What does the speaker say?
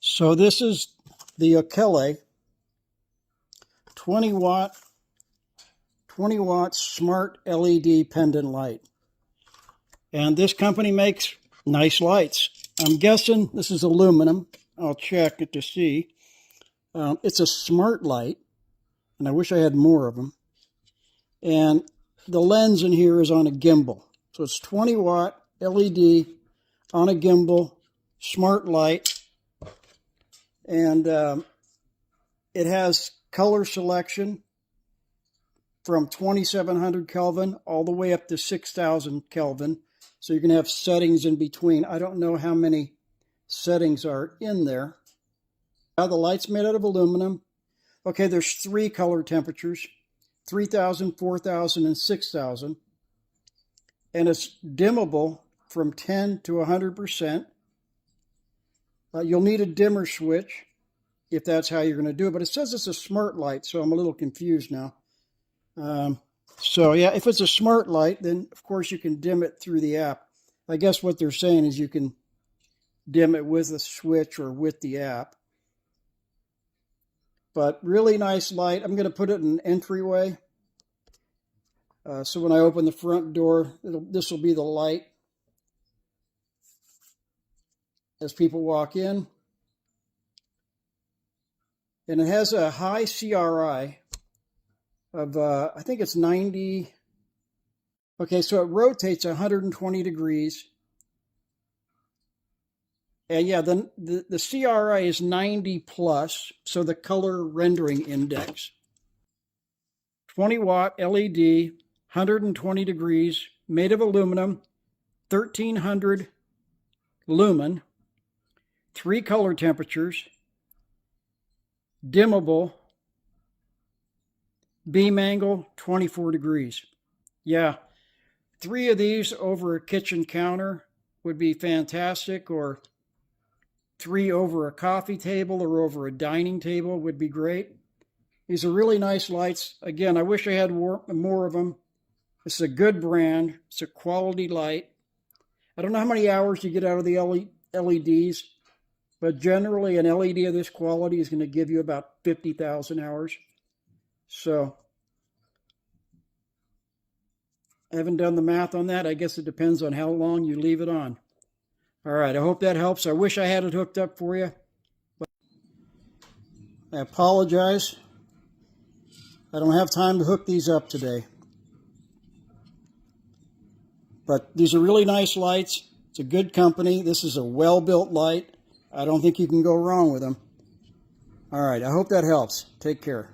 So this is the Okeli 20 watt smart LED pendant light. And this company makes nice lights. I'm guessing this is aluminum. I'll check it to see. It's a smart light, and I wish I had more of them. And the lens in here is on a gimbal. So it's 20 watt LED on a gimbal, smart light. And it has color selection from 2700 Kelvin all the way up to 6000 Kelvin. So you can have settings in between. I don't know how many settings are in there. Now the light's made out of aluminum. Okay, there's 3 color temperatures, 3000, 4000, and 6000. And it's dimmable from 10 to 100%. You'll need a dimmer switch if that's how you're going to do it. But it says it's a smart light, so I'm a little confused now. So yeah, if it's a smart light, then of course you can dim it through the app. I guess what they're saying is you can dim it with a switch or with the app. But really nice light. I'm going to put it in an entryway. So when I open the front door, this will be the light as people walk in. And it has a high CRI of, I think it's 90. Okay, so it rotates 120 degrees. And yeah, then the CRI is 90 plus, so the color rendering index. 20 watt LED, 120 degrees, made of aluminum, 1300 lumen, 3 color temperatures, dimmable, beam angle 24 degrees. Yeah, 3 of these over a kitchen counter would be fantastic, or 3 over a coffee table or over a dining table would be great. These are really nice lights. Again, I wish I had more of them. This is a good brand. It's a quality light. I don't know how many hours you get out of the LEDs, but generally an LED of this quality is going to give you about 50,000 hours. So I haven't done the math on that. I guess it depends on how long you leave it on. All right, I hope that helps. I wish I had it hooked up for you. But I apologize. I don't have time to hook these up today. But these are really nice lights. It's a good company. This is a well-built light. I don't think you can go wrong with them. All right, I hope that helps. Take care.